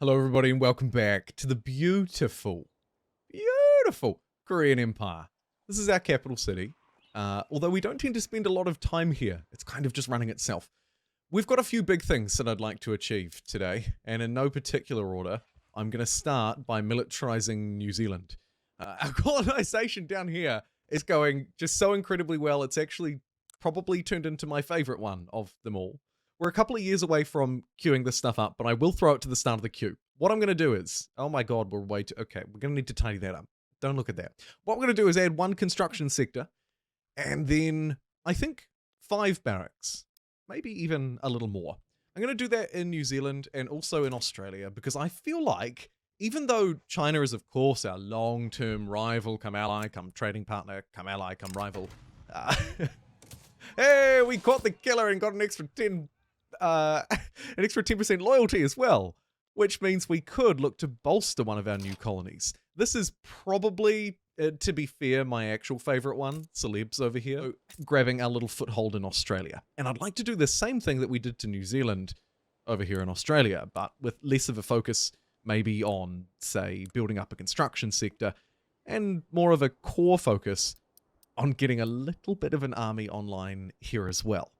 Hello everybody and welcome back to the beautiful Korean Empire. This is our capital city, although we don't tend to spend a lot of time here. It's kind of just running itself. We've got a few big things that I'd like to achieve today, and in no particular order, I'm going to start by militarizing New Zealand. Our colonization down here is going just so incredibly well, it's actually probably turned into my favorite one of them all. We're a couple of years away from queuing this stuff up, but I will throw it to the start of the queue. What I'm going to do is, oh my god, we're way too, okay, we're going to need to tidy that up. Don't look at that. What we're going to do is add one construction sector, and then I think 5 barracks, maybe even a little more. I'm going to do that in New Zealand and also in Australia, because I feel like, even though China is of course our long-term rival, come ally, come trading partner, come ally, come rival. Hey, we caught the killer and got an extra 10% loyalty as well, which means we could look to bolster one of our new colonies. This is probably, to be fair, my actual favorite one, celebs over here, grabbing our little foothold in Australia. And I'd like to do the same thing that we did to New Zealand over here in Australia, but with less of a focus maybe on, say, building up a construction sector, and more of a core focus on getting a little bit of an army online here as well.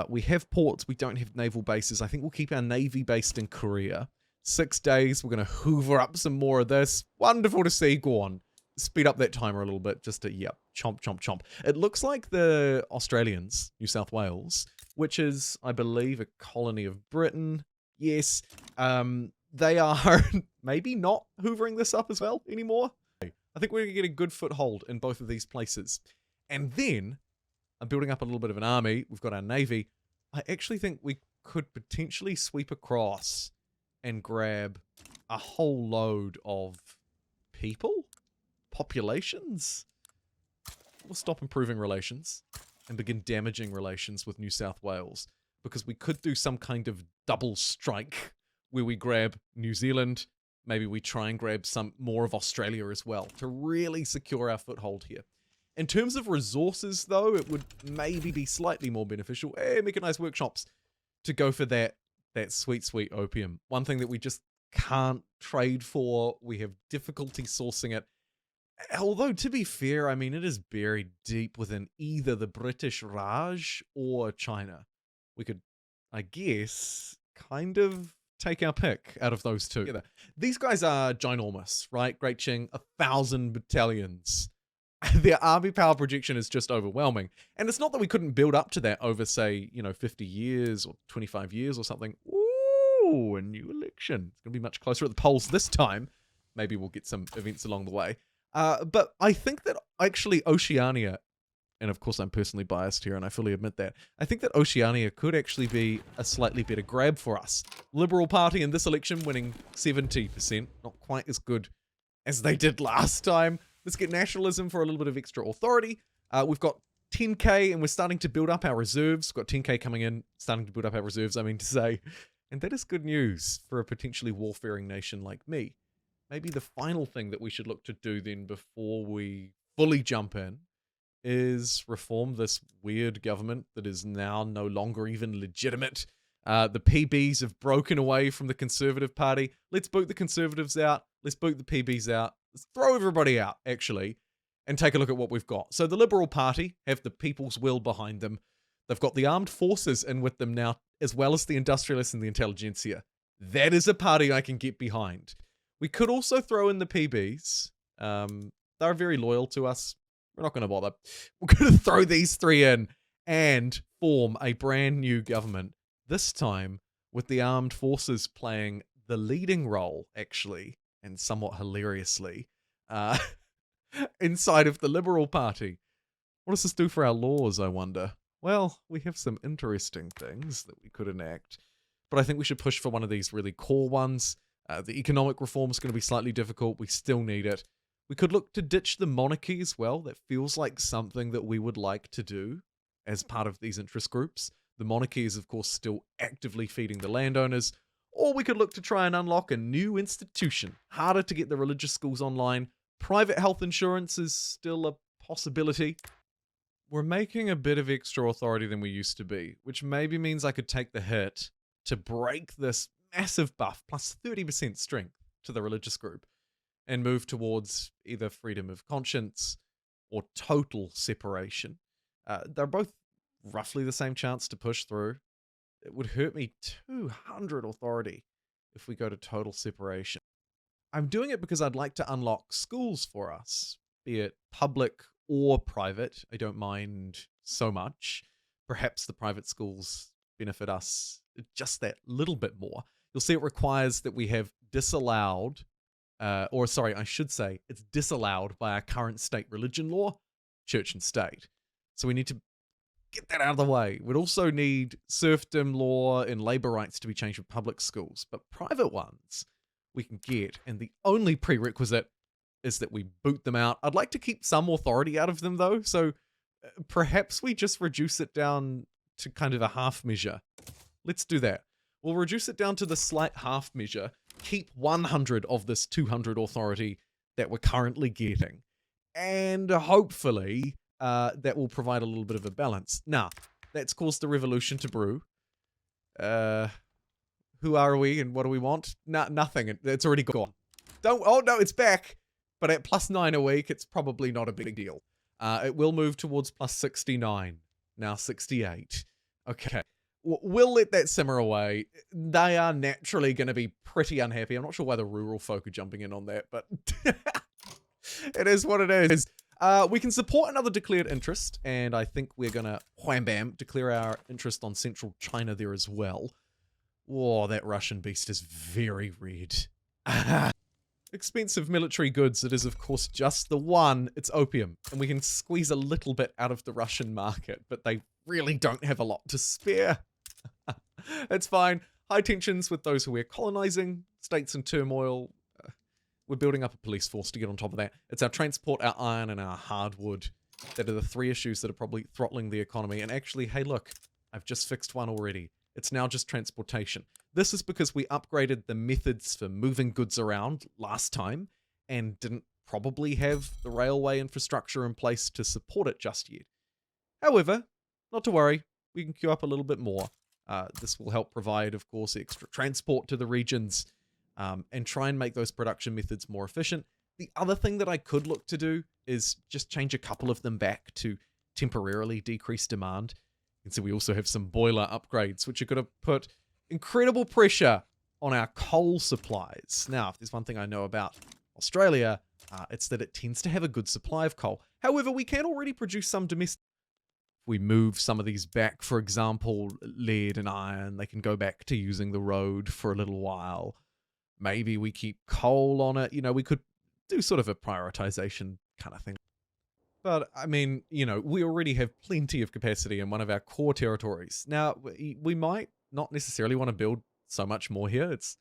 We have ports, we don't have naval bases. I think we'll keep our navy based in Korea. 6 days, we're going to hoover up some more of this. Wonderful to see. Go on. Speed up that timer a little bit just to, yep, chomp, chomp, chomp. It looks like the Australians, New South Wales, which is, I believe, a colony of Britain. Yes, they are maybe not hoovering this up as well anymore. I think we're going to get a good foothold in both of these places. And then, I'm building up a little bit of an army. We've got our navy. I actually think we could potentially sweep across and grab a whole load of people? Populations? We'll stop improving relations and begin damaging relations with New South Wales, because we could do some kind of double strike where we grab New Zealand, maybe we try and grab some more of Australia as well to really secure our foothold here. In terms of resources, though, it would maybe be slightly more beneficial, mechanized workshops, to go for that sweet, sweet opium. One thing that we just can't trade for, we have difficulty sourcing it. Although, to be fair, I mean, it is buried deep within either the British Raj or China. We could, I guess, kind of take our pick out of those two. These guys are ginormous, right? Great Qing, 1,000 battalions. Their army power projection is just overwhelming. And it's not that we couldn't build up to that over, say, 50 years or 25 years or something. Ooh, a new election. It's going to be much closer at the polls this time. Maybe we'll get some events along the way. But I think that actually Oceania, and of course I'm personally biased here and I fully admit that, I think that Oceania could actually be a slightly better grab for us. Liberal Party in this election winning 70%, not quite as good as they did last time. Let's get nationalism for a little bit of extra authority. We've got 10k and we're starting to build up our reserves. We've got 10k coming in, starting to build up our reserves, I mean to say. And that is good news for a potentially warfaring nation like me. Maybe the final thing that we should look to do then before we fully jump in is reform this weird government that is now no longer even legitimate. The PBs have broken away from the Conservative Party. Let's boot the Conservatives out. Let's boot the PBs out. Let's throw everybody out, actually, and take a look at what we've got. So the Liberal Party have the people's will behind them. They've got the armed forces in with them now, as well as the industrialists and the intelligentsia. That is a party I can get behind. We could also throw in the PBs. They're very loyal to us. We're not going to bother. We're going to throw these 3 in and form a brand new government. This time with the armed forces playing the leading role, actually, and somewhat hilariously, inside of the Liberal Party. What does this do for our laws, I wonder? Well, we have some interesting things that we could enact, but I think we should push for one of these really core ones. The economic reform is going to be slightly difficult. We still need it. We could look to ditch the monarchy as well. That feels like something that we would like to do as part of these interest groups. The monarchy is, of course, still actively feeding the landowners. Or we could look to try and unlock a new institution. Harder to get the religious schools online. Private health insurance is still a possibility. We're making a bit of extra authority than we used to be, which maybe means I could take the hit to break this massive buff, plus 30% strength to the religious group, and move towards either freedom of conscience or total separation. They're both roughly the same chance to push through. It would hurt me 200 authority if we go to total separation. I'm doing it because I'd like to unlock schools for us, be it public or private. I don't mind so much. Perhaps the private schools benefit us just that little bit more. You'll see it requires that we have disallowed, I should say, it's disallowed by our current state religion law, church and state. So we need to get that out of the way. We'd also need serfdom law and labor rights to be changed with public schools, but private ones we can get, and the only prerequisite is that we boot them out. I'd like to keep some authority out of them, though, so perhaps we just reduce it down to kind of a half measure. Let's do that. We'll reduce it down to the slight half measure, keep 100 of this 200 authority that we're currently getting, and hopefully that will provide a little bit of a balance. Now, that's caused the revolution to brew. Who are we and what do we want? Nothing. It's already gone. Oh no, it's back. But at +9 a week, it's probably not a big deal. It will move towards +69. Now 68. Okay. We'll let that simmer away. They are naturally going to be pretty unhappy. I'm not sure why the rural folk are jumping in on that, but it is what it is. We can support another declared interest, and I think we're going to, wham bam, declare our interest on central China there as well. Whoa, that Russian beast is very red. Expensive military goods, it is of course just the one, it's opium, and we can squeeze a little bit out of the Russian market, but they really don't have a lot to spare. It's fine. High tensions with those who we're colonizing, states in turmoil. We're building up a police force to get on top of that. It's our transport, our iron, and our hardwood that are the three issues that are probably throttling the economy. And actually, hey look, I've just fixed one already. It's now just transportation. This is because we upgraded the methods for moving goods around last time and didn't probably have the railway infrastructure in place to support it just yet. However, not to worry, we can queue up a little bit more. This will help provide, of course, extra transport to the regions and try and make those production methods more efficient. The other thing that I could look to do is just change a couple of them back to temporarily decrease demand. And so we also have some boiler upgrades, which are going to put incredible pressure on our coal supplies. Now, if there's one thing I know about Australia, it's that it tends to have a good supply of coal. However, we can already produce some domestic. If we move some of these back, for example, lead and iron, they can go back to using the road for a little while. Maybe we keep coal on it. You know, we could do sort of a prioritization kind of thing. But, I mean, you know, we already have plenty of capacity in one of our core territories. Now, we might not necessarily want to build so much more here. It's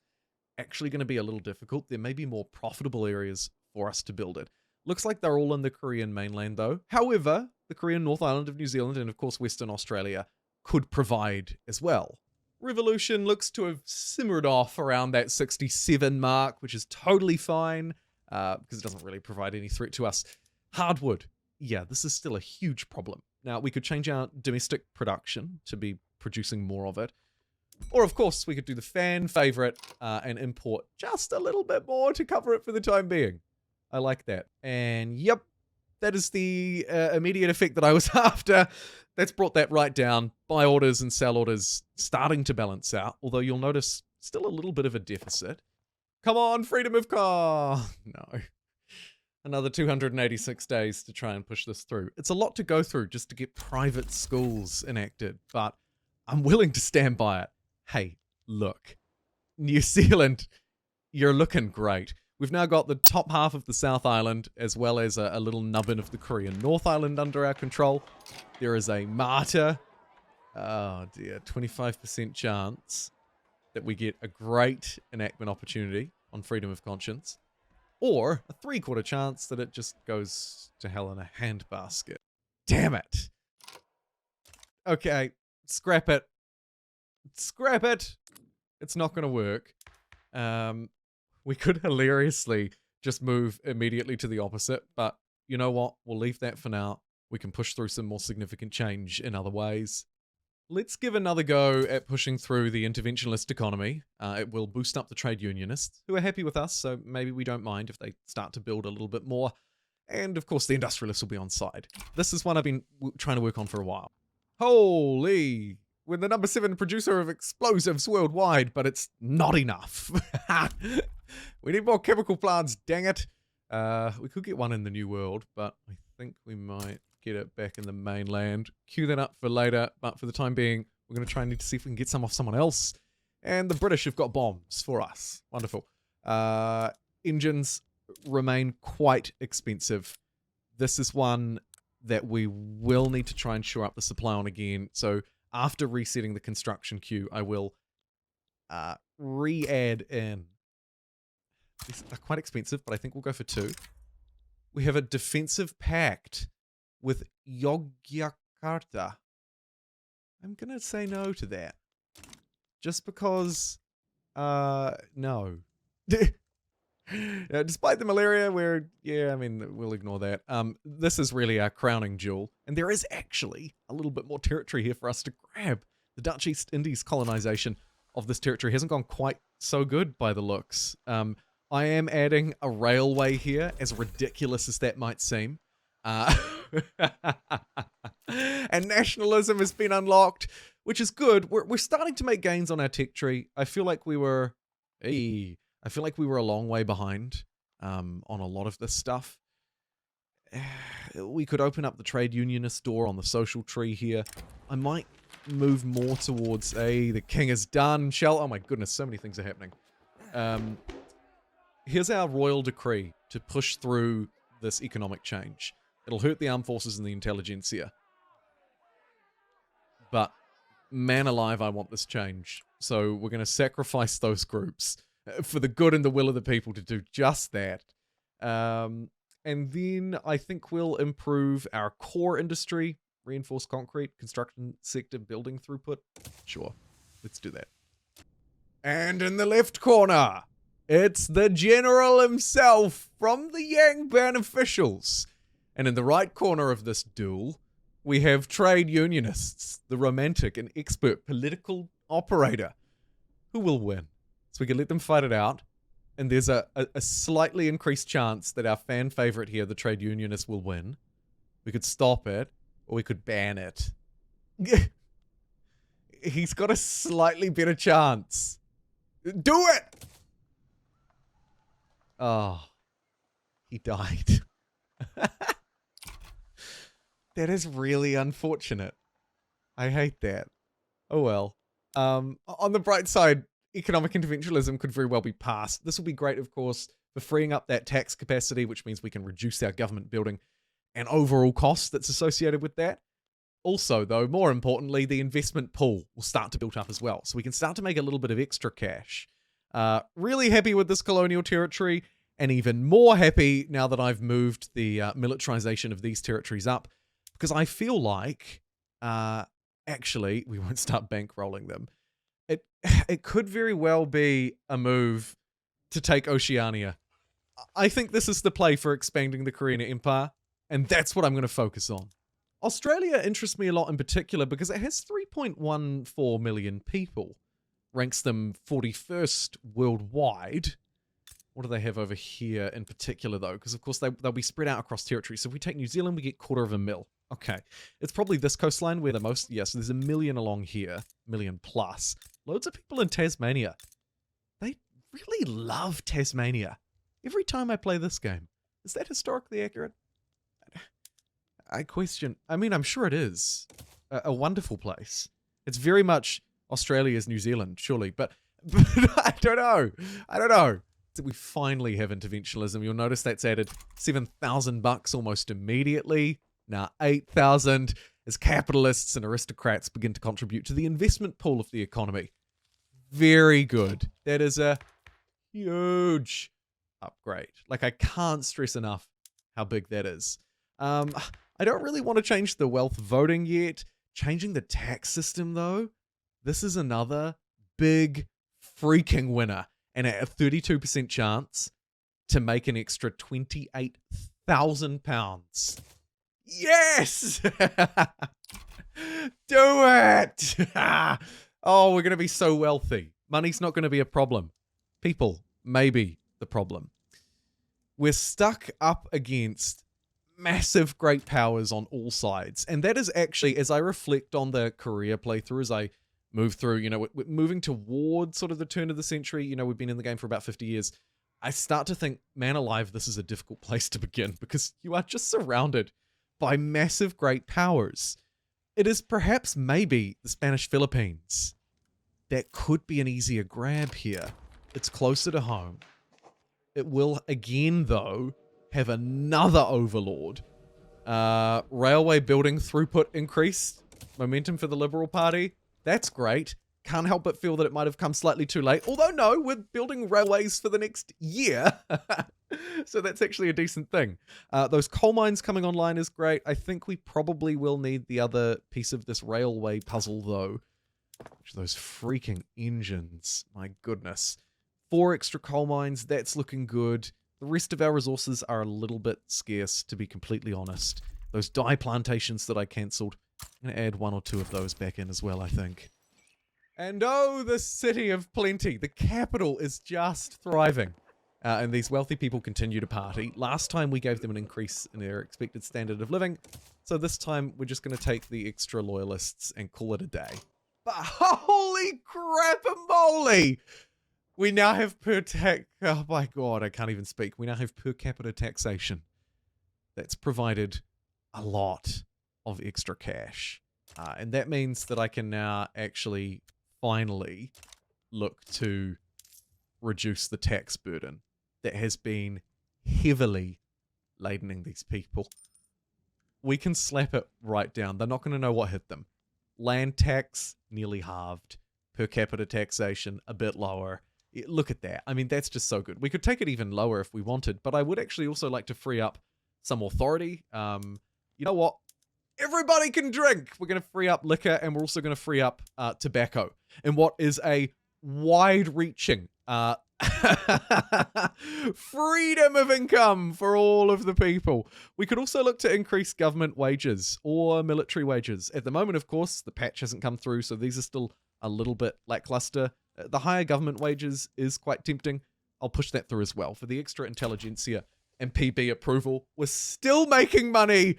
actually going to be a little difficult. There may be more profitable areas for us to build it. Looks like they're all in the Korean mainland, though. However, the Korean North Island of New Zealand and, of course, Western Australia could provide as well. Revolution looks to have simmered off around that 67 mark, which is totally fine because it doesn't really provide any threat to us. Hardwood. Yeah, this is still a huge problem. Now, we could change our domestic production to be producing more of it. Or, of course, we could do the fan favorite and import just a little bit more to cover it for the time being. I like that. And, yep, that is the immediate effect that I was after. That's brought that right down. Buy orders and sell orders starting to balance out. Although you'll notice still a little bit of a deficit. Come on, freedom of car. No. Another 286 days to try and push this through. It's a lot to go through just to get private schools enacted, but I'm willing to stand by it. Hey, look, New Zealand, you're looking great. We've now got the top half of the South Island, as well as a little nubbin of the Korean North Island under our control. There is a martyr, oh dear, 25% chance that we get a great enactment opportunity on freedom of conscience. Or a 3/4 chance that it just goes to hell in a handbasket. Damn it. Okay, scrap it. Scrap it. It's not going to work. We could hilariously just move immediately to the opposite, but you know what? We'll leave that for now. We can push through some more significant change in other ways. Let's give another go at pushing through the interventionist economy. It will boost up the trade unionists, who are happy with us, so maybe we don't mind if they start to build a little bit more. And of course, the industrialists will be on side. This is one I've been trying to work on for a while. Holy! We're the number 7 producer of explosives worldwide, but it's not enough. We need more chemical plants, dang it. We could get one in the New World, but I think we might get it back in the mainland. Queue that up for later, but for the time being, we're going to try and need to see if we can get some off someone else. And the British have got bombs for us. Wonderful. Engines remain quite expensive. This is one that we will need to try and shore up the supply on again. So after resetting the construction queue, I will re-add in. These are quite expensive, but I think we'll go for 2. We have a defensive pact with Yogyakarta. I'm going to say no to that. Just because, no. Despite the malaria, we'll ignore that. This is really our crowning jewel. And there is actually a little bit more territory here for us to grab. The Dutch East Indies colonization of this territory hasn't gone quite so good by the looks. I am adding a railway here, as ridiculous as that might seem. And nationalism has been unlocked, which is good. We're starting to make gains on our tech tree. I feel like we were a long way behind on a lot of this stuff. We could open up the trade unionist door on the social tree here. I might move more towards the king is done. Oh my goodness, so many things are happening. Here's our royal decree to push through this economic change. It'll hurt the armed forces and the intelligentsia. But man alive, I want this change. So we're going to sacrifice those groups for the good and the will of the people to do just that. And then I think we'll improve our core industry, reinforced concrete, construction sector, building throughput. Sure, let's do that. And in the left corner, it's the general himself from the Yangban officials. And in the right corner of this duel, we have trade unionists, the romantic and expert political operator. Who will win? So we can let them fight it out. And there's a slightly increased chance that our fan favorite here, the trade unionist, will win. We could stop it, or we could ban it. He's got a slightly better chance. Do it! Oh, he died. That is really unfortunate. I hate that. Oh well. On the bright side, economic interventionism could very well be passed. This will be great, of course, for freeing up that tax capacity, which means we can reduce our government building and overall cost that's associated with that. Also, though, more importantly, the investment pool will start to build up as well. So we can start to make a little bit of extra cash. Really happy with this colonial territory, and even more happy now that I've moved the militarization of these territories up, because I feel like, actually, we won't start bankrolling them. It could very well be a move to take Oceania. I think this is the play for expanding the Korean Empire, and that's what I'm going to focus on. Australia interests me a lot in particular because it has 3.14 million people. Ranks them 41st worldwide. What do they have over here in particular, though? Because, of course, they'll be spread out across territory. So if we take New Zealand, we get 250,000. Okay. It's probably this coastline where the most... Yeah, so there's 1 million along here. 1 million plus. Loads of people in Tasmania. They really love Tasmania. Every time I play this game. Is that historically accurate? I question... I mean, I'm sure it is. A wonderful place. It's very much Australia's New Zealand, surely. But I don't know. We finally have interventionism. You'll notice that's added $7,000 almost immediately. Now 8,000 as capitalists and aristocrats begin to contribute to the investment pool of the economy. Very good. That is a huge upgrade. Like, I can't stress enough how big that is. I don't really want to change the wealth voting yet. Changing the tax system, though, this is another big freaking winner. And at a 32% chance to make an extra £28,000. Yes! Do it! Oh, we're going to be so wealthy. Money's not going to be a problem. People, maybe the problem. We're stuck up against massive great powers on all sides. And that is actually, as I reflect on the Korea playthrough, as I move through, you know, we're moving towards sort of the turn of the century. You know, we've been in the game for about 50 years. I start to think, man alive, this is a difficult place to begin because you are just surrounded by massive great powers. It is perhaps maybe the Spanish Philippines that could be an easier grab here. It's closer to home. It will, again, though, have another overlord. Railway building throughput increased. Momentum for the Liberal Party. That's great. Can't help but feel that it might have come slightly too late. Although, no, we're building railways for the next year. So that's actually a decent thing. Those coal mines coming online is great. I think we probably will need the other piece of this railway puzzle, though. Which are those freaking engines. My goodness. 4 extra coal mines. That's looking good. The rest of our resources are a little bit scarce, to be completely honest. Those dye plantations that I cancelled, I'm going to add 1 or 2 of those back in as well, I think. And oh, the city of plenty. The capital is just thriving. And these wealthy people continue to party. Last time we gave them an increase in their expected standard of living. So this time we're just going to take the extra loyalists and call it a day. But holy crap-a-moly! We now have oh my god, I can't even speak. We now have per capita taxation. That's provided a lot of extra cash. And that means that I can now actually finally look to reduce the tax burden that has been heavily ladening these people. We can slap it right down. They're not going to know what hit them. Land tax, nearly halved. Per capita taxation, a bit lower. Look at that. I mean, that's just so good. We could take it even lower if we wanted, but I would actually also like to free up some authority. You know what? Everybody can drink. We're going to free up liquor, and we're also going to free up tobacco. And what is a wide-reaching freedom of income for all of the people. We could also look to increase government wages or military wages. At the moment, of course, the patch hasn't come through, so these are still a little bit lackluster. The higher government wages is quite tempting. I'll push that through as well. For the extra intelligentsia and PB approval, we're still making money,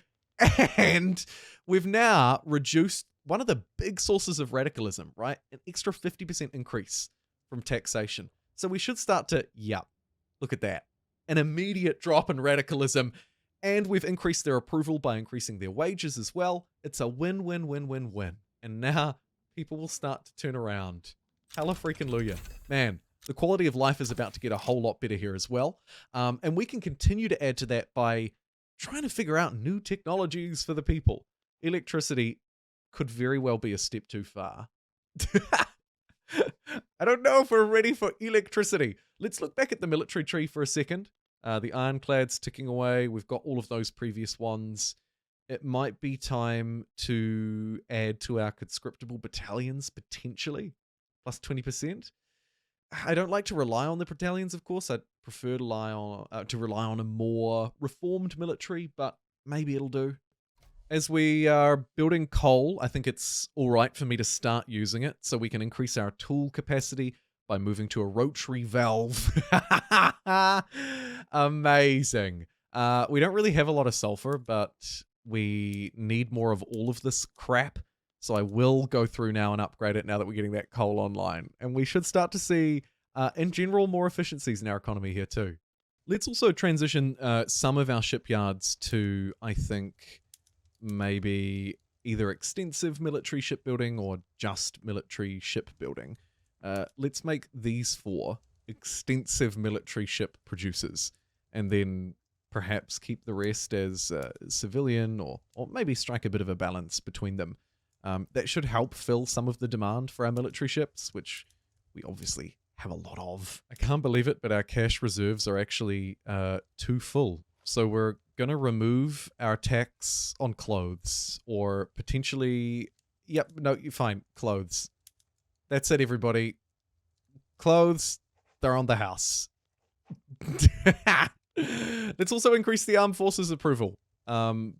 and we've now reduced one of the big sources of radicalism, right? An extra 50% increase from taxation. So we should start to, look at that. An immediate drop in radicalism, and we've increased their approval by increasing their wages as well. It's a win-win-win-win-win. And now people will start to turn around. Hallelujah. Man, the quality of life is about to get a whole lot better here as well. And we can continue to add to that by trying to figure out new technologies for the people. Electricity could very well be a step too far. I don't know if we're ready for electricity. Let's look back at the military tree for a second. The ironclad's ticking away. We've got all of those previous ones. It might be time to add to our conscriptable battalions, potentially. Plus 20%. I don't like to rely on the battalions, of course. I'd prefer to rely on a more reformed military, but maybe it'll do. As we are building coal, I think it's all right for me to start using it so we can increase our tool capacity by moving to a rotary valve. Amazing. We don't really have a lot of sulfur, but we need more of all of this crap. So I will go through now and upgrade it now that we're getting that coal online. And we should start to see, in general, more efficiencies in our economy here too. Let's also transition some of our shipyards to, I think, maybe either extensive military shipbuilding or just military shipbuilding. Let's make these 4 extensive military ship producers, and then perhaps keep the rest as civilian, or maybe strike a bit of a balance between them. That should help fill some of the demand for our military ships, which we obviously have a lot of. I can't believe it, but our cash reserves are actually too full. So we're going to remove our tax on clothes, or potentially, no, you're fine, clothes. That's it, everybody. Clothes, they're on the house. Let's also increase the armed forces approval.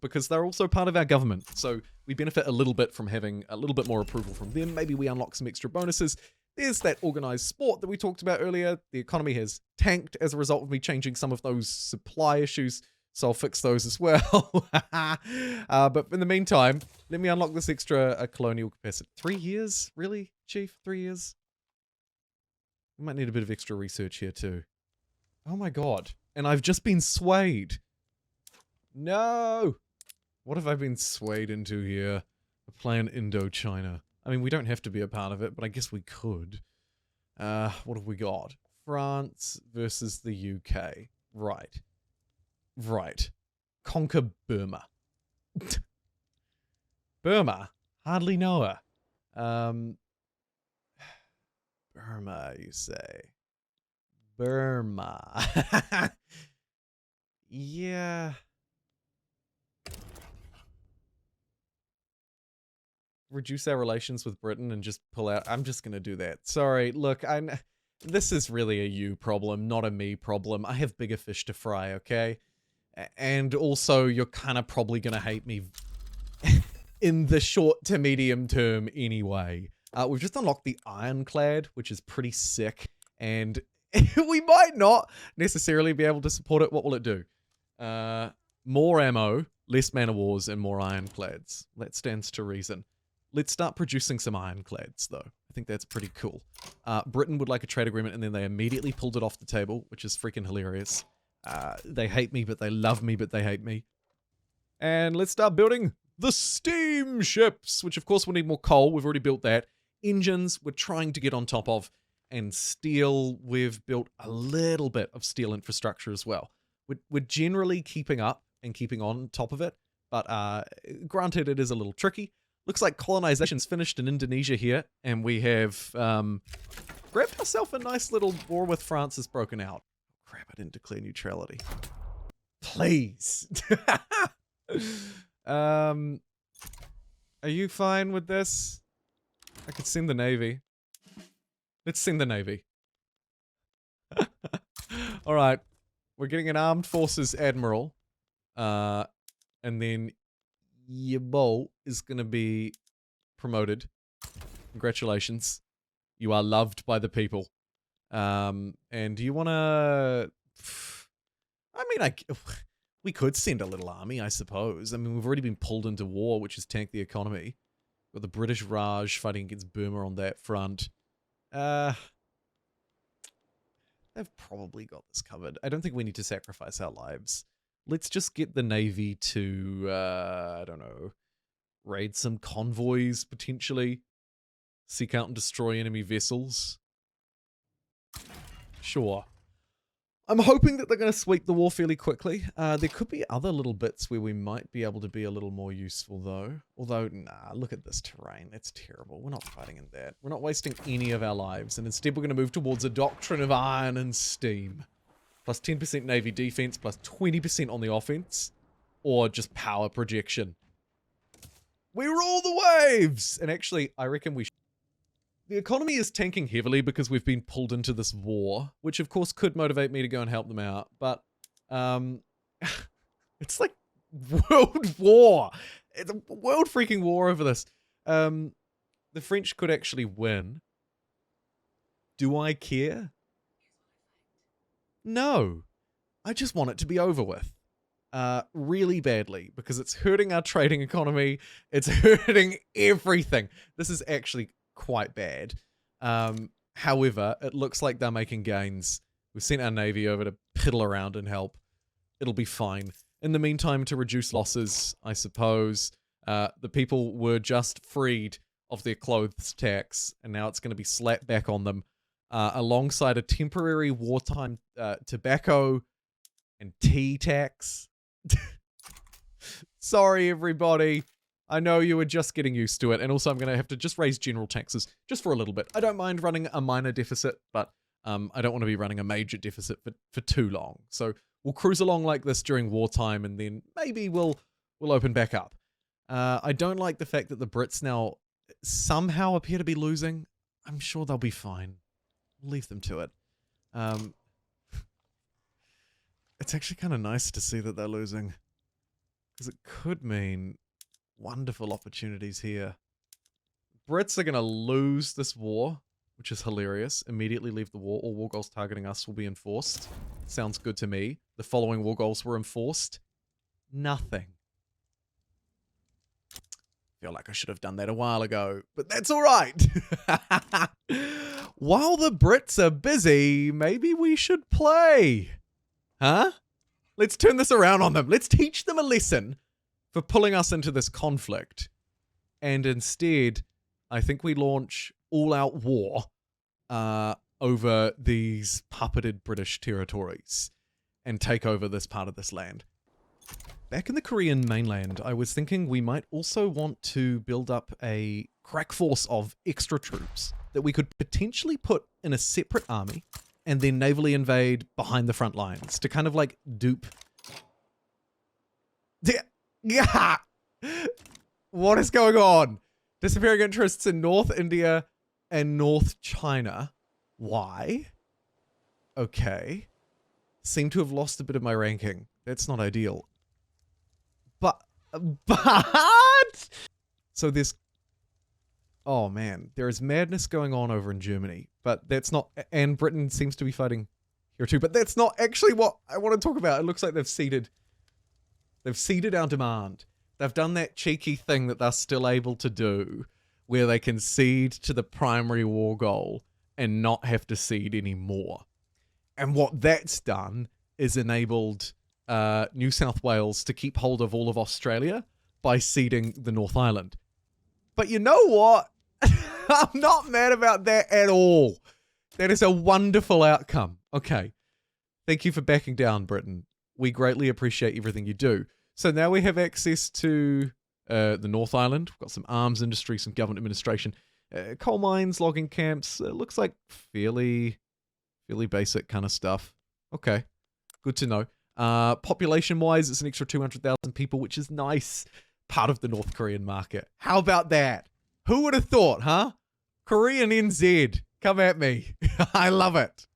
because they're also part of our government. So we benefit a little bit from having a little bit more approval from them. Maybe we unlock some extra bonuses. There's that organized sport that we talked about earlier. The economy has tanked as a result of me changing some of those supply issues, so I'll fix those as well. But in the meantime, let me unlock this extra colonial capacity. 3 years? Really, Chief? 3 years? We might need a bit of extra research here too. Oh my god. And I've just been swayed. No! What have I been swayed into here? A plan Indochina. I mean, we don't have to be a part of it, but I guess we could. What have we got? France versus the UK. Right. Right. Conquer Burma. Burma? Hardly know her. Burma, you say? Burma. Yeah. Reduce our relations with Britain and just pull out. I'm just gonna do that. Sorry, look, this is really a you problem, not a me problem. I have bigger fish to fry, okay? And also, you're kind of probably gonna hate me in the short to medium term anyway. We've just unlocked the Ironclad, which is pretty sick, and we might not necessarily be able to support it. What will it do? More ammo, less man of wars, and more ironclads. That stands to reason. Let's start producing some ironclads, though. I think that's pretty cool. Britain would like a trade agreement, and then they immediately pulled it off the table, which is freaking hilarious. They hate me, but they love me, but they hate me. And let's start building the steamships, which of course will need more coal. We've already built that. Engines, we're trying to get on top of. And steel, we've built a little bit of steel infrastructure as well. We're generally keeping up and keeping on top of it, but granted, it is a little tricky. Looks like colonization's finished in Indonesia here, and we have grabbed ourselves a nice little war with France has broken out. Crap, I didn't declare neutrality. Please. Are you fine with this? I could send the Navy. Let's send the Navy. Alright. We're getting an armed forces admiral. And then Yabo is going to be promoted. Congratulations. You are loved by the people. And do you want to... I mean, we could send a little army, I suppose. I mean, we've already been pulled into war, which has tanked the economy. Got the British Raj fighting against Burma on that front. They've probably got this covered. I don't think we need to sacrifice our lives. Let's just get the Navy to, I don't know, raid some convoys, potentially. Seek out and destroy enemy vessels. Sure. I'm hoping that they're going to sweep the war fairly quickly. There could be other little bits where we might be able to be a little more useful, though. Although, nah, look at this terrain. That's terrible. We're not fighting in that. We're not wasting any of our lives. And instead, we're going to move towards a doctrine of iron and steam. Plus 10% Navy defense, plus 20% on the offense. Or just power projection. We rule the waves! And actually, I reckon we should. The economy is tanking heavily because we've been pulled into this war, which of course could motivate me to go and help them out, but it's like world war. It's a world freaking war over this. The French could actually win. Do I care? No. I just want it to be over with. Really badly, because it's hurting our trading economy. It's hurting everything. This is actually quite bad. However, it looks like they're making gains. We've sent our Navy over to piddle around and help. It'll be fine. In the meantime, to reduce losses, I suppose, the people were just freed of their clothes tax, and now it's going to be slapped back on them, alongside a temporary wartime tobacco and tea tax. Sorry, everybody. I know you were just getting used to it, and also I'm going to have to just raise general taxes just for a little bit. I don't mind running a minor deficit, but I don't want to be running a major deficit for too long. So we'll cruise along like this during wartime, and then maybe we'll open back up. I don't like the fact that the Brits now somehow appear to be losing. I'm sure they'll be fine. We'll leave them to it. It's actually kind of nice to see that they're losing. Because it could mean wonderful opportunities here. Brits are going to lose this war, which is hilarious. Immediately leave the war. All war goals targeting us will be enforced. Sounds good to me. The following war goals were enforced. Nothing. Feel like I should have done that a while ago, but that's all right. While the Brits are busy, maybe we should play. Huh? Let's turn this around on them. Let's teach them a lesson for pulling us into this conflict. And instead, I think we launch all-out war over these puppeted British territories and take over this part of this land. Back in the Korean mainland, I was thinking we might also want to build up a crack force of extra troops that we could potentially put in a separate army and then navally invade behind the front lines to kind of like dupe. Yeah. What is going on? Disappearing interests in North India and North China. Why? Okay. Seem to have lost a bit of my ranking. That's not ideal. But so there's, oh man, there is madness going on over in Germany, but that's not, and Britain seems to be fighting here too, but that's not actually what I want to talk about. It looks like they've ceded our demand. They've done that cheeky thing that they're still able to do, where they can cede to the primary war goal and not have to cede anymore. And what that's done is enabled New South Wales to keep hold of all of Australia by ceding the North Island. But you know what? I'm not mad about that at all. That is a wonderful outcome. Okay. Thank you for backing down, Britain. We greatly appreciate everything you do. So now we have access to the North Island. We've got some arms industry, some government administration, coal mines, logging camps. Looks like fairly basic kind of stuff. Okay. Good to know. Population-wise, it's an extra 200,000 people, which is nice. Part of the North Korean market. How about that? Who would have thought, huh? Korean NZ. Come at me. I love it.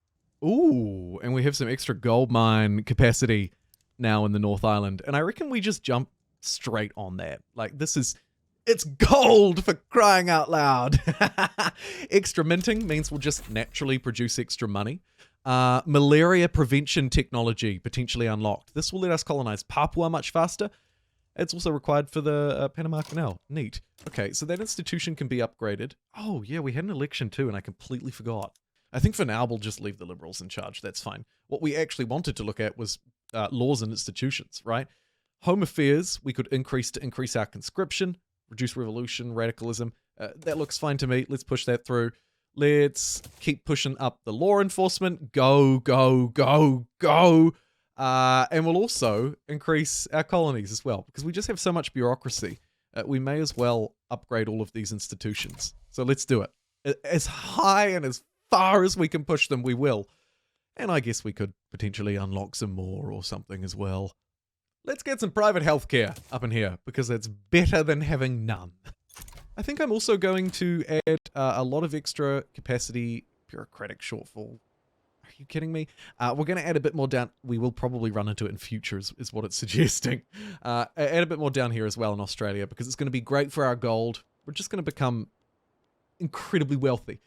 Ooh, and we have some extra gold mine capacity now in the North Island. And I reckon we just jump straight on that. Like, it's gold for crying out loud. Extra minting means we'll just naturally produce extra money. Malaria prevention technology potentially unlocked. This will let us colonize Papua much faster. It's also required for the Panama Canal. Neat. Okay, so that institution can be upgraded. Oh, yeah, we had an election too, and I completely forgot. I think for now we'll just leave the Liberals in charge. That's fine. What we actually wanted to look at was laws and institutions, right? Home affairs, we could increase our conscription, reduce revolution, radicalism. That looks fine to me. Let's push that through. Let's keep pushing up the law enforcement. Go, go, go, go. And we'll also increase our colonies as well, because we just have so much bureaucracy. We may as well upgrade all of these institutions. So let's do it. As high and as far as we can push them, we will. And I guess we could potentially unlock some more or something as well. Let's get some private healthcare up in here, because it's better than having none. I think I'm also going to add a lot of extra capacity, bureaucratic shortfall. Are you kidding me? We're going to add a bit more down. We will probably run into it in future is what it's suggesting. Add a bit more down here as well in Australia, because it's going to be great for our gold. We're just going to become incredibly wealthy.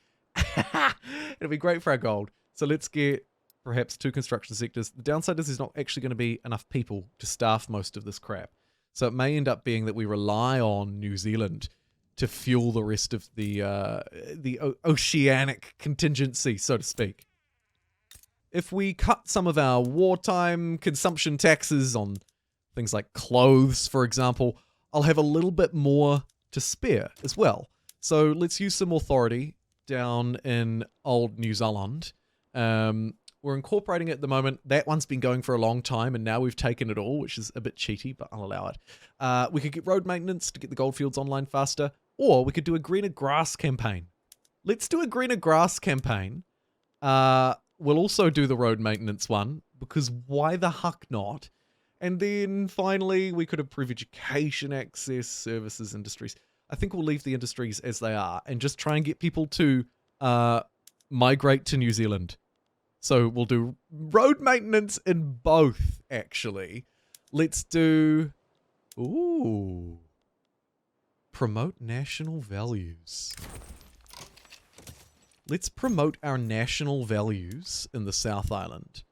It'll be great for our gold. So let's get perhaps 2 construction sectors. The downside is there's not actually going to be enough people to staff most of this crap. So it may end up being that we rely on New Zealand to fuel the rest of the oceanic contingency, so to speak. If we cut some of our wartime consumption taxes on things like clothes, for example, I'll have a little bit more to spare as well. So let's use some authority down in old New Zealand. We're incorporating it at the moment. That one's been going for a long time, and now we've taken it all, which is a bit cheaty, but I'll allow it. We could get road maintenance to get the goldfields online faster, or we could do a greener grass campaign. Let's do a greener grass campaign. We'll also do the road maintenance one, because why the huck not? And then finally, we could improve education, access, services, industries. I think we'll leave the industries as they are and just try and get people to migrate to New Zealand. So we'll do road maintenance in both, actually. Let's do Ooh. Promote national values. Let's promote our national values in the South Island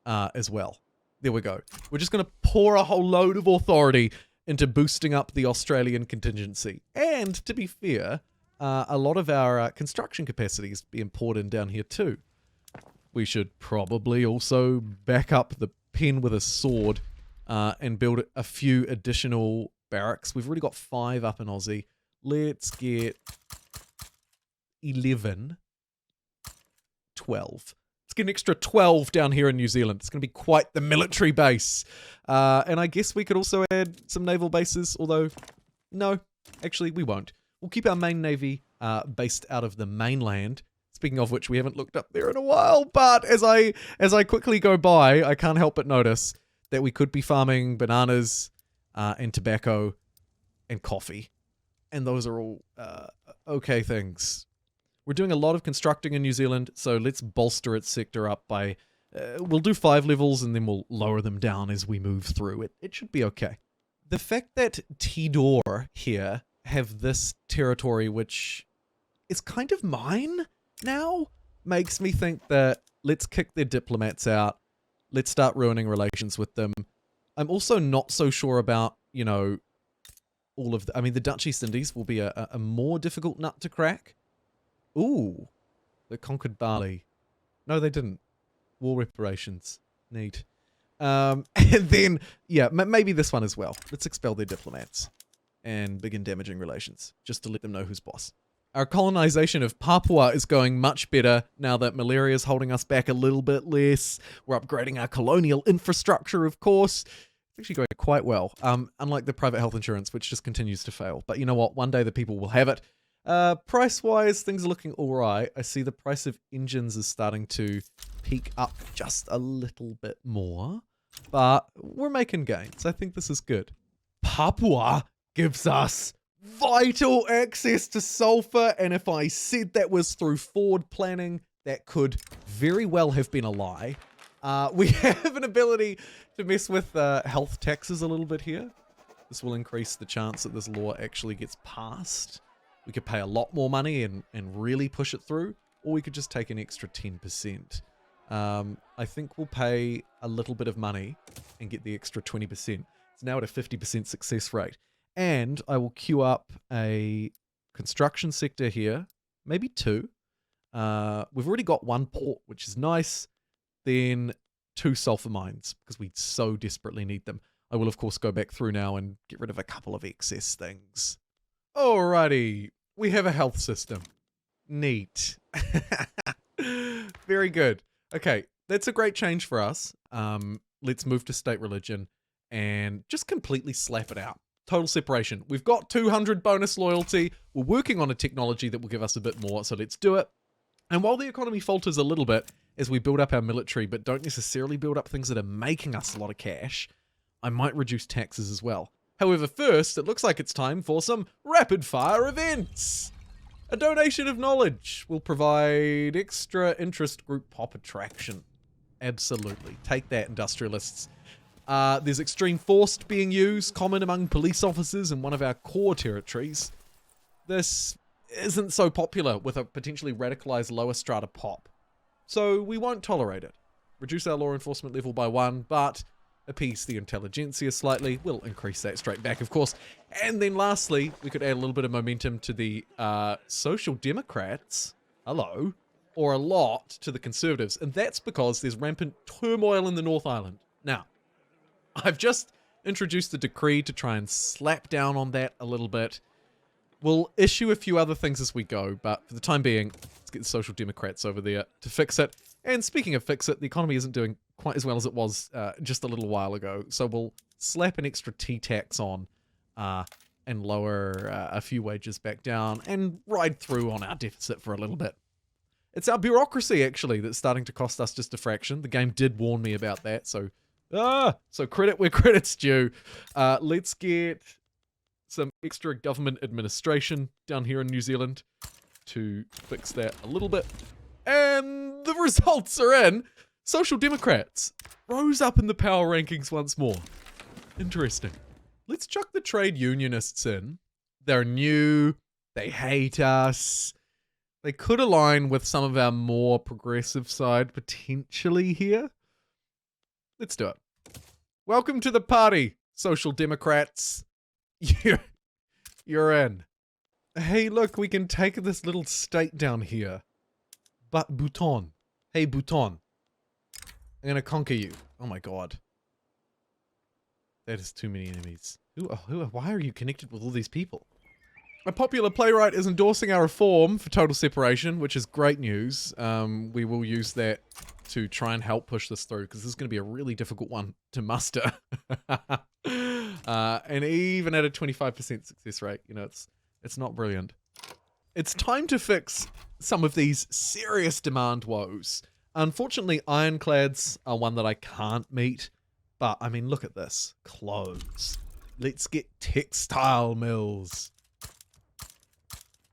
as well. There we go. We're just going to pour a whole load of authority into boosting up the Australian contingency. And to be fair, a lot of our construction capacity is being poured in down here too. We should probably also back up the pen with a sword and build a few additional barracks. We've already got 5 up in Aussie. Let's get 11, 12. Let's get an extra 12 down here in New Zealand. It's going to be quite the military base. And I guess we could also add some naval bases, although no, actually we won't. We'll keep our main navy based out of the mainland. Speaking of which, we haven't looked up there in a while, but as I quickly go by, I can't help but notice that we could be farming bananas and tobacco and coffee. And those are all okay things. We're doing a lot of constructing in New Zealand, so let's bolster its sector up by... we'll do 5 levels and then we'll lower them down as we move through. It should be okay. The fact that Tidor here have this territory, which is kind of mine now, makes me think that let's kick their diplomats out. Let's start ruining relations with them. I'm also not so sure about, you know, all of the... I mean, the Dutch East Indies will be a more difficult nut to crack. Ooh, they conquered Bali. No, they didn't. War reparations. Neat. And then, yeah, maybe this one as well. Let's expel their diplomats and begin damaging relations, just to let them know who's boss. Our colonization of Papua is going much better now that malaria is holding us back a little bit less. We're upgrading our colonial infrastructure, of course. It's actually going quite well, unlike the private health insurance, which just continues to fail. But you know what? One day the people will have it. Price-wise, things are looking all right. I see the price of engines is starting to peak up just a little bit more, but we're making gains. I think this is good. Papua gives us vital access to sulfur, and if I said that was through forward planning, that could very well have been a lie. We have an ability to mess with health taxes a little bit here. This will increase the chance that this law actually gets passed. We could pay a lot more money and really push it through, or we could just take an extra 10%. I think we'll pay a little bit of money and get the extra 20%. It's now at a 50% success rate. And I will queue up a construction sector here, maybe 2. We've already got 1 port, which is nice. Then 2 sulfur mines, because we so desperately need them. I will, of course, go back through now and get rid of a couple of excess things. Alrighty, we have a health system. Neat. Very good. Okay, that's a great change for us. Let's move to state religion and just completely slap it out. Total separation. We've got 200 bonus loyalty. We're working on a technology that will give us a bit more, so let's do it. And while the economy falters a little bit as we build up our military, but don't necessarily build up things that are making us a lot of cash, I might reduce taxes as well. However, first, it looks like it's time for some rapid-fire events. A donation of knowledge will provide extra interest group pop attraction. Absolutely. Take that, industrialists. There's extreme force being used, common among police officers in one of our core territories. This isn't so popular with a potentially radicalized lower strata pop, so we won't tolerate it. Reduce our law enforcement level by 1, but appease the intelligentsia slightly. We'll increase that straight back, of course. And then lastly, we could add a little bit of momentum to the Social Democrats. Hello. Or a lot to the Conservatives. And that's because there's rampant turmoil in the North Island. Now, I've just introduced a decree to try and slap down on that a little bit. We'll issue a few other things as we go, but for the time being, let's get the Social Democrats over there to fix it. And speaking of fix it, the economy isn't doing quite as well as it was just a little while ago. So we'll slap an extra T-tax on and lower a few wages back down and ride through on our deficit for a little bit. It's our bureaucracy, actually, that's starting to cost us just a fraction. The game did warn me about that, so credit where credit's due. Let's get some extra government administration down here in New Zealand to fix that a little bit. And the results are in. Social Democrats rose up in the power rankings once more. Interesting. let's chuck the trade unionists in. They're new. They hate us. They could align with some of our more progressive side potentially here. Let's do it. Welcome to the party, Social Democrats. You're in. Hey, look, we can take this little state down here. But Bhutan. Hey, Bhutan. I'm gonna conquer you. Oh my god. That is too many enemies. Why are you connected with all these people? A popular playwright is endorsing our reform for total separation, which is great news. We will use that to try and help push this through, because this is going to be a really difficult one to muster. And even at a 25% success rate, you know, it's not brilliant. It's time to fix some of these serious demand woes. Unfortunately, ironclads are one that I can't meet. But, I mean, look at this. Clothes. Let's get textile mills.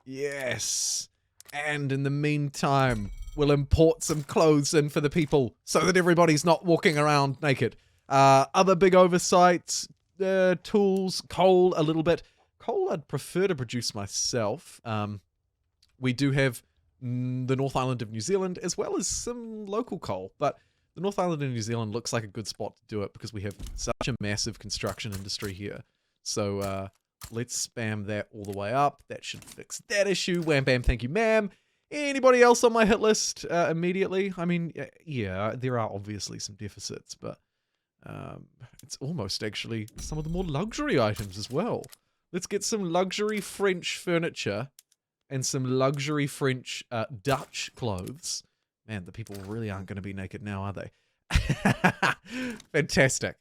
Yes. And in the meantime, we'll import some clothes in for the people so that everybody's not walking around naked. Other big oversights, tools, coal a little bit. Coal I'd prefer to produce myself. We do have the North Island of New Zealand as well as some local coal. But the North Island of New Zealand looks like a good spot to do it because we have such a massive construction industry here. So let's spam that all the way up. That should fix that issue. Wham bam, thank you ma'am. Anybody else on my hit list immediately? I mean, yeah, there are obviously some deficits, but it's almost actually some of the more luxury items as well. Let's get some luxury French furniture and some luxury French Dutch clothes. Man, the people really aren't going to be naked now, are they? Fantastic.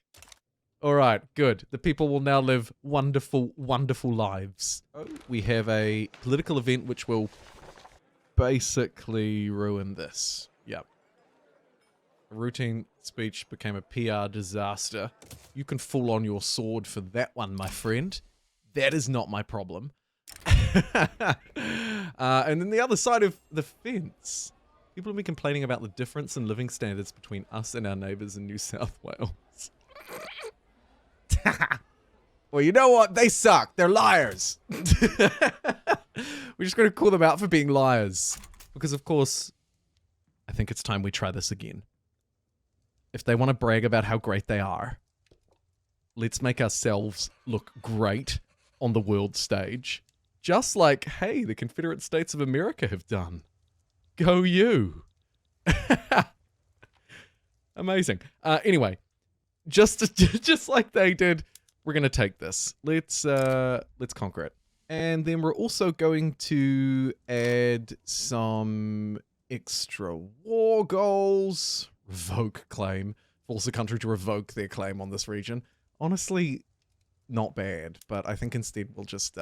All right, good. The people will now live wonderful, wonderful lives. We have a political event which will basically ruin this. Yep. A routine speech became a PR disaster. You can fall on your sword for that one, my friend. That is not my problem. And then the other side of the fence. People have been complaining about the difference in living standards between us and our neighbours in New South Wales. Well, you know what? They suck. They're liars. We're just going to call them out for being liars. Because, of course, I think it's time we try this again. If they want to brag about how great they are, let's make ourselves look great on the world stage. Just like, hey, the Confederate States of America have done. Go you. Amazing. Anyway, just like they did, we're going to take this. Let's conquer it. And then we're also going to add some extra war goals. Revoke claim. Force a country to revoke their claim on this region. Honestly, not bad, but I think instead we'll just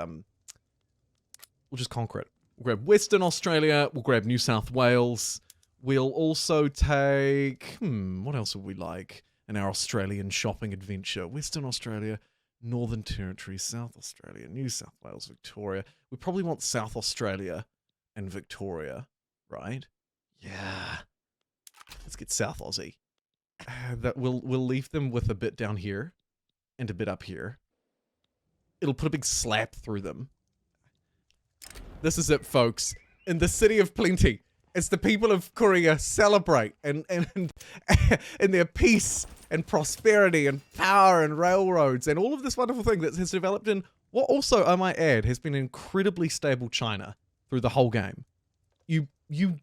conquer it. We'll grab Western Australia, we'll grab New South Wales. We'll also take, what else would we like in our Australian shopping adventure? Western Australia, Northern Territory, South Australia, New South Wales, Victoria. We probably want South Australia and Victoria, right? Yeah. Let's get South Aussie. That we'll leave them with a bit down here and a bit up here. It'll put a big slap through them. This is it, folks. In the city of plenty, as the people of Korea celebrate and in their peace and prosperity and power and railroads and all of this wonderful thing that has developed in what also, I might add, has been incredibly stable China through the whole game. You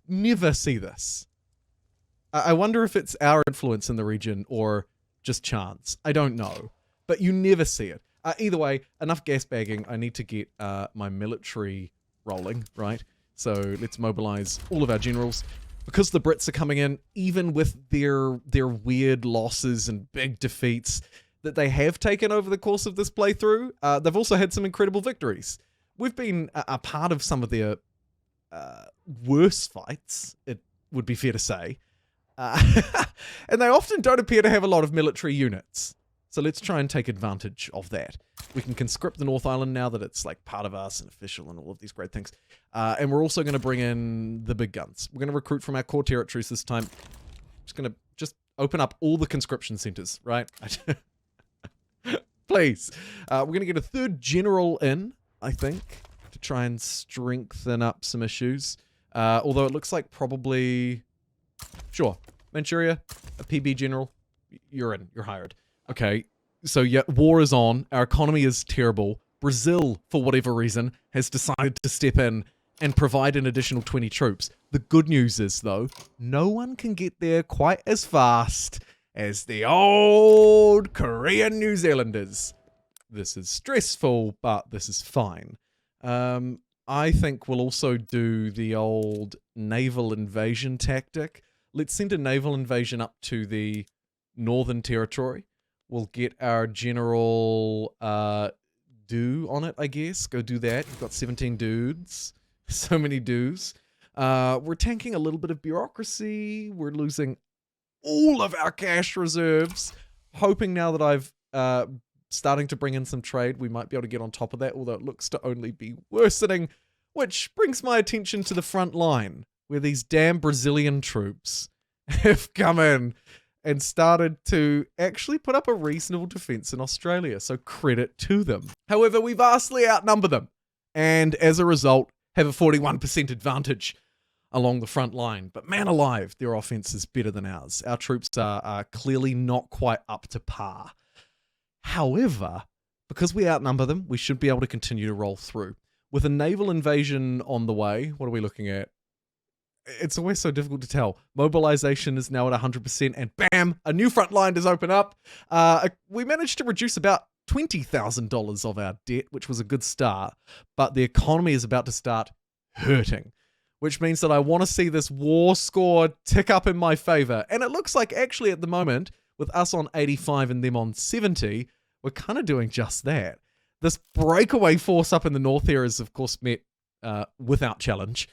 never see this. I wonder if it's our influence in the region or just chance. I don't know. But you never see it. Either way, enough gas bagging. I need to get my military rolling, right? So let's mobilize all of our generals. Because the Brits are coming in, even with their weird losses and big defeats that they have taken over the course of this playthrough, they've also had some incredible victories. We've been a part of some of their worse fights, it would be fair to say. And they often don't appear to have a lot of military units. So let's try and take advantage of that. We can conscript the North Island now that it's like part of us and official and all of these great things. And we're also going to bring in the big guns. We're going to recruit from our core territories this time. Just going to open up all the conscription centers, right? please. We're going to get a third general in, I think, to try and strengthen up some issues. Although it looks like probably... Sure. Manchuria, a PB general, you're in. You're hired. Okay, so yeah, war is on. Our economy is terrible. Brazil, for whatever reason, has decided to step in and provide an additional 20 troops. The good news is, though, no one can get there quite as fast as the old Korean New Zealanders. This is stressful, but this is fine. I think we'll also do the old naval invasion tactic. Let's send a naval invasion up to the Northern Territory. We'll get our general do on it, I guess. Go do that. You've got 17 dudes. So many dudes. We're tanking a little bit of bureaucracy. We're losing all of our cash reserves. Hoping now that I've starting to bring in some trade, we might be able to get on top of that, although it looks to only be worsening. Which brings my attention to the front line, where these damn Brazilian troops have come in and started to actually put up a reasonable defense in Australia, so credit to them. However, we vastly outnumber them, and as a result, have a 41% advantage along the front line. But man alive, their offense is better than ours. Our troops are clearly not quite up to par. However, because we outnumber them, we should be able to continue to roll through. With a naval invasion on the way, what are we looking at? It's always so difficult to tell. Mobilization is now at 100%, and bam, a new front line does open up. We managed to reduce about $20,000 of our debt, which was a good start, but the economy is about to start hurting, which means that I want to see this war score tick up in my favor. And it looks like actually at the moment, with us on 85 and them on 70, we're kind of doing just that. This breakaway force up in the north here is, of course, met without challenge.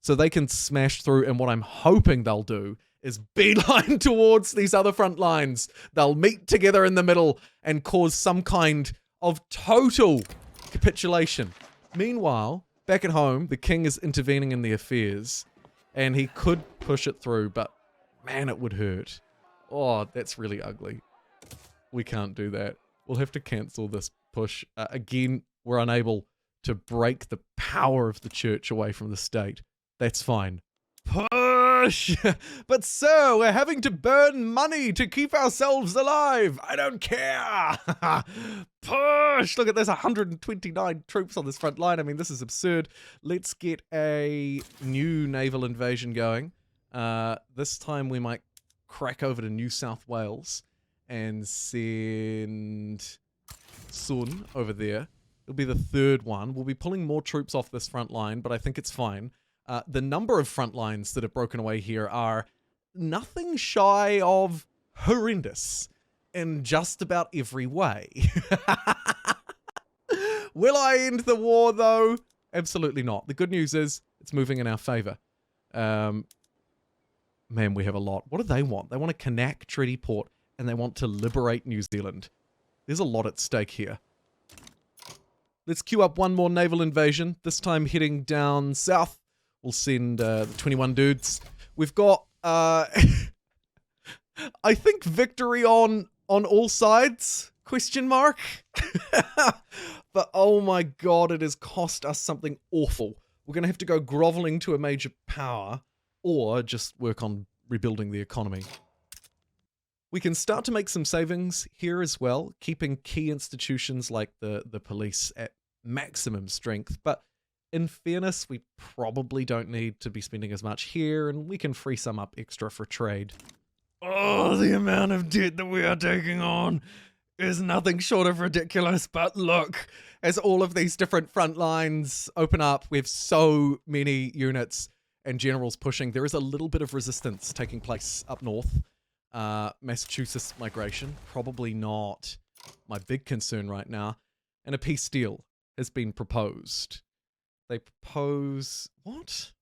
So they can smash through, and what I'm hoping they'll do is beeline towards these other front lines. They'll meet together in the middle and cause some kind of total capitulation. Meanwhile, back at home, the king is intervening in the affairs, and he could push it through, but man, it would hurt. Oh, that's really ugly. We can't do that. We'll have to cancel this push. Again, we're unable to break the power of the church away from the state. That's fine. Push! But sir, we're having to burn money to keep ourselves alive. I don't care. Push! Look at there's 129 troops on this front line. I mean, this is absurd. Let's get a new naval invasion going. This time we might crack over to New South Wales and send Sun over there. It'll be the third one. We'll be pulling more troops off this front line, but I think it's fine. The number of front lines that have broken away here are nothing shy of horrendous in just about every way. Will I end the war, though? Absolutely not. The good news is it's moving in our favor. Man, we have a lot. What do they want? They want a Kanak treaty port, and they want to liberate New Zealand. There's a lot at stake here. Let's queue up one more naval invasion, this time heading down south. We'll send the 21 dudes. We've got, I think, victory on all sides, question mark. But oh my god, it has cost us something awful. We're going to have to go groveling to a major power, or just work on rebuilding the economy. We can start to make some savings here as well, keeping key institutions like the police at maximum strength, but in fairness, we probably don't need to be spending as much here, and we can free some up extra for trade. Oh, the amount of debt that we are taking on is nothing short of ridiculous, but look, as all of these different front lines open up, we have so many units and generals pushing. There is a little bit of resistance taking place up north. Massachusetts migration, probably not my big concern right now. And a peace deal has been proposed. They propose... what?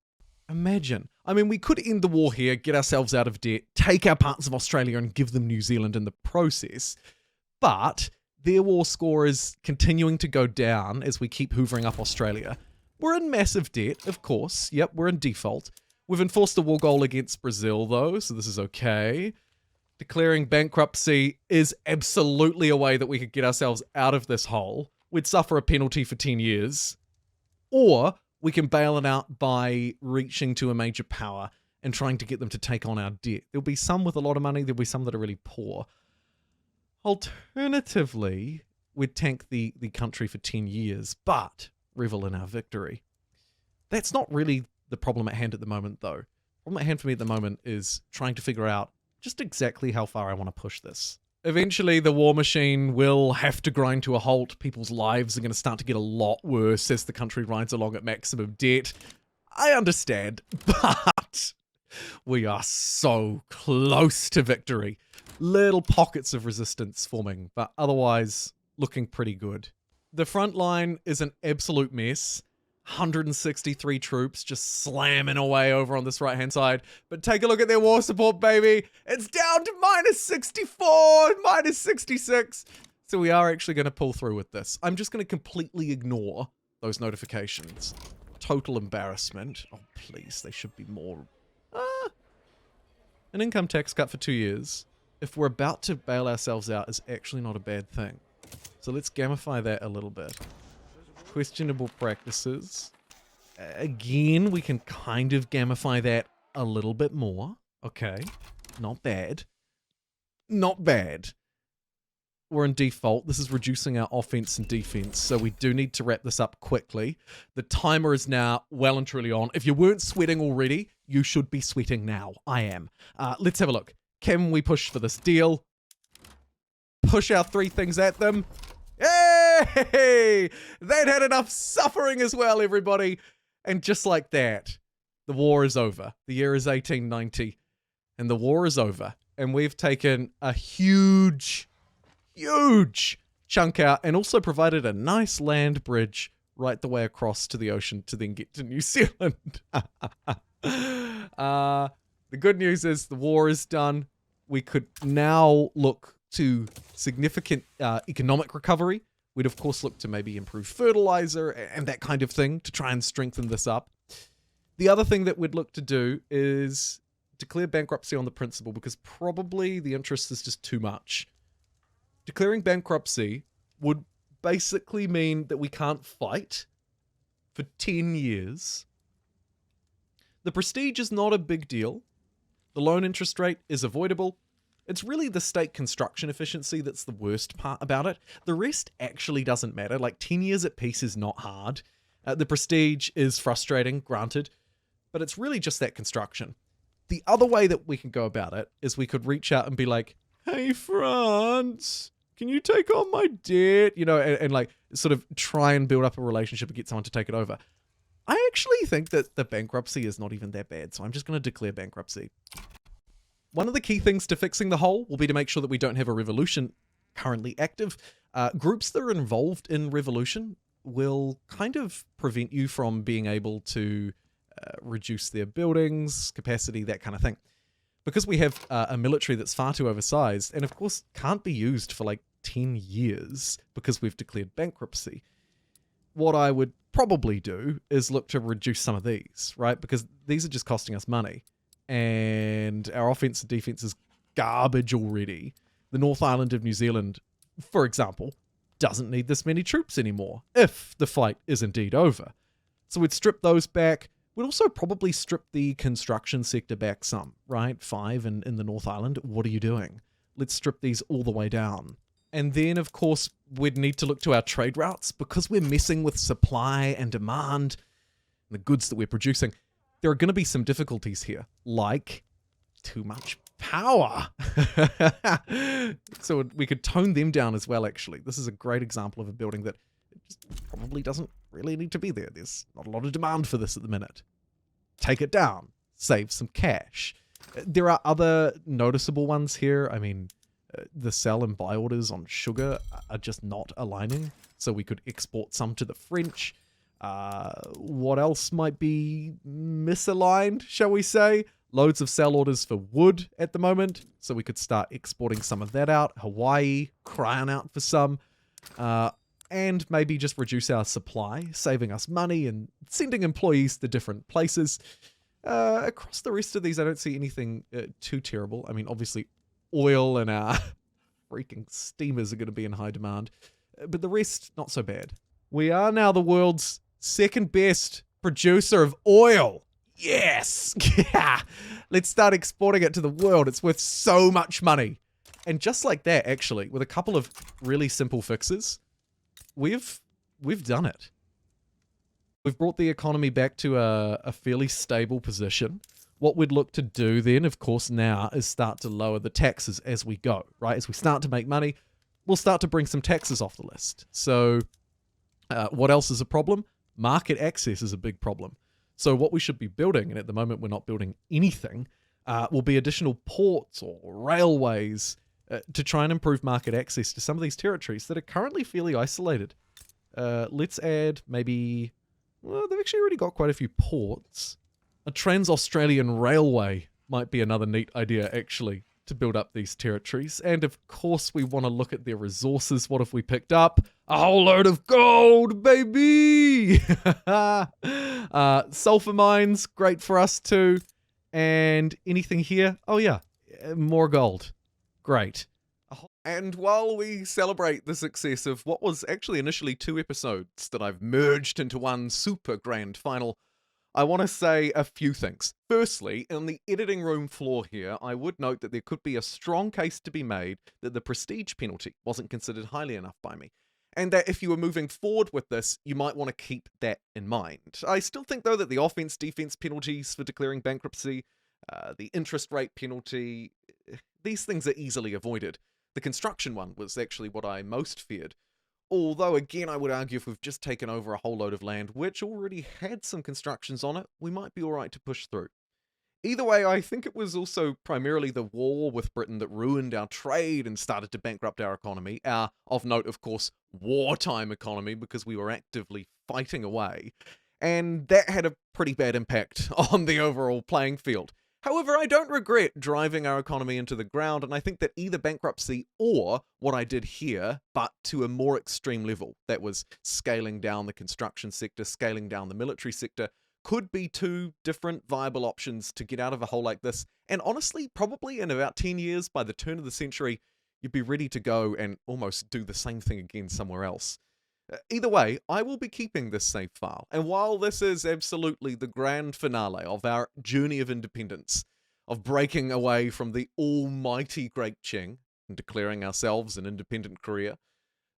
Imagine. I mean, we could end the war here, get ourselves out of debt, take our parts of Australia and give them New Zealand in the process. But their war score is continuing to go down as we keep hoovering up Australia. We're in massive debt, of course. Yep, we're in default. We've enforced a war goal against Brazil, though, so this is okay. Declaring bankruptcy is absolutely a way that we could get ourselves out of this hole. We'd suffer a penalty for 10 years. Or we can bail it out by reaching to a major power and trying to get them to take on our debt. There'll be some with a lot of money. There'll be some that are really poor. Alternatively, we'd tank the country for 10 years, but revel in our victory. That's not really the problem at hand at the moment, though. The problem at hand for me at the moment is trying to figure out just exactly how far I want to push this. Eventually, the war machine will have to grind to a halt. People's lives are going to start to get a lot worse as the country rides along at maximum debt. I understand, but we are so close to victory. Little pockets of resistance forming, but otherwise looking pretty good. The front line is an absolute mess. 163 troops just slamming away over on this right-hand side. But take a look at their war support, baby. It's down to -64, -66. So we are actually going to pull through with this. I'm just going to completely ignore those notifications. Total embarrassment. Oh, please, they should be more. An income tax cut for 2 years, if we're about to bail ourselves out, is actually not a bad thing. So let's gamify that a little bit. Questionable practices. Again, we can kind of gamify that a little bit more. Okay, not bad. Not bad. We're in default. This is reducing our offense and defense, so we do need to wrap this up quickly. The timer is now well and truly on. If you weren't sweating already, you should be sweating now. I am. Let's have a look. Can we push for this deal? Push our 3 things at them. Hey! They'd had enough suffering as well, everybody. And just like that, the war is over. The year is 1890, and the war is over. And we've taken a huge chunk out and also provided a nice land bridge right the way across to the ocean to then get to New Zealand. The good news is the war is done. We could now look to significant economic recovery. We'd of course look to maybe improve fertilizer and that kind of thing to try and strengthen this up. The other thing that we'd look to do is declare bankruptcy on the principal, because probably the interest is just too much. Declaring bankruptcy would basically mean that we can't fight for 10 years. The prestige is not a big deal. The loan interest rate is avoidable. It's really the state construction efficiency that's the worst part about it. The rest actually doesn't matter. Like 10 years at peace is not hard. The prestige is frustrating, granted, but it's really just that construction. The other way that we can go about it is we could reach out and be like, hey, France, can you take on my debt? You know, and like sort of try and build up a relationship and get someone to take it over. I actually think that the bankruptcy is not even that bad, so I'm just going to declare bankruptcy. One of the key things to fixing the hole will be to make sure that we don't have a revolution currently active. Groups that are involved in revolution will kind of prevent you from being able to reduce their buildings, capacity, that kind of thing. Because we have a military that's far too oversized and of course can't be used for like 10 years because we've declared bankruptcy. What I would probably do is look to reduce some of these, right? Because these are just costing us money. And our offense and defense is garbage already. The North Island of New Zealand, for example, doesn't need this many troops anymore, if the fight is indeed over. So we'd strip those back. We'd also probably strip the construction sector back some, right? 5 in the North Island. What are you doing? Let's strip these all the way down. And then, of course, we'd need to look to our trade routes because we're messing with supply and demand, and the goods that we're producing. There are going to be some difficulties here, like too much power. So we could tone them down as well, actually. This is a great example of a building that just probably doesn't really need to be there. There's not a lot of demand for this at the minute. Take it down. Save some cash. There are other noticeable ones here. I mean, the sell and buy orders on sugar are just not aligning. So we could export some to the French. What else might be misaligned, shall we say? Loads of sell orders for wood at the moment, so we could start exporting some of that out. Hawaii, crying out for some. And maybe just reduce our supply, saving us money and sending employees to different places. Across the rest of these, I don't see anything too terrible. I mean, obviously, oil and our freaking steamers are going to be in high demand. But the rest, not so bad. We are now the world's second best producer of oil. Yes! Yeah! Let's start exporting it to the world. It's worth so much money. And just like that, actually, with a couple of really simple fixes, we've done it. We've brought the economy back to a fairly stable position. What we'd look to do then, of course, now is start to lower the taxes as we go, right? As we start to make money, we'll start to bring some taxes off the list. So what else is a problem? Market access is a big problem. So what we should be building, and at the moment we're not building anything, will be additional ports or railways to try and improve market access to some of these territories that are currently fairly isolated. Let's add maybe, well, they've actually already got quite a few ports. A Trans-Australian Railway might be another neat idea, actually, to build up these territories. And of course, we want to look at their resources. What have we picked up? A whole load of gold, baby! Sulfur mines, great for us too. And anything here? Oh yeah, more gold. Great. And while we celebrate the success of what was actually initially 2 episodes that I've merged into one super grand final, I want to say a few things. Firstly, in the editing room floor here, I would note that there could be a strong case to be made that the prestige penalty wasn't considered highly enough by me, and that if you were moving forward with this, you might want to keep that in mind. I still think, though, that the offense-defense penalties for declaring bankruptcy, the interest rate penalty, these things are easily avoided. The construction one was actually what I most feared. Although, again, I would argue if we've just taken over a whole load of land which already had some constructions on it, we might be alright to push through. Either way, I think it was also primarily the war with Britain that ruined our trade and started to bankrupt our economy. Our, of note, of course, wartime economy, because we were actively fighting away. And that had a pretty bad impact on the overall playing field. However, I don't regret driving our economy into the ground, and I think that either bankruptcy or what I did here, but to a more extreme level, that was scaling down the construction sector, scaling down the military sector, could be 2 different viable options to get out of a hole like this. And honestly, probably in about 10 years, by the turn of the century, you'd be ready to go and almost do the same thing again somewhere else. Either way, I will be keeping this save file, and while this is absolutely the grand finale of our journey of independence, of breaking away from the almighty Great Qing and declaring ourselves an independent Korea,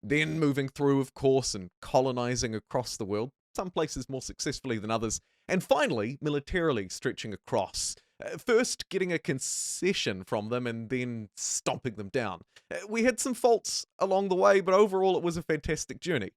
then moving through, of course, and colonizing across the world, some places more successfully than others, and finally, militarily stretching across, first getting a concession from them and then stomping them down. We had some faults along the way, but overall it was a fantastic journey.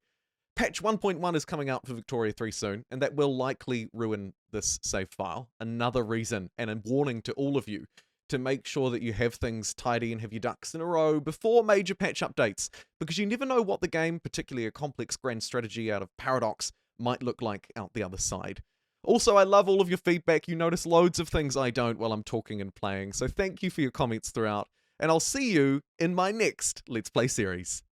Patch 1.1 is coming out for Victoria 3 soon, and that will likely ruin this save file. Another reason, and a warning to all of you, to make sure that you have things tidy and have your ducks in a row before major patch updates, because you never know what the game, particularly a complex grand strategy out of Paradox, might look like out the other side. Also, I love all of your feedback. You notice loads of things I don't while I'm talking and playing, so thank you for your comments throughout, and I'll see you in my next Let's Play series.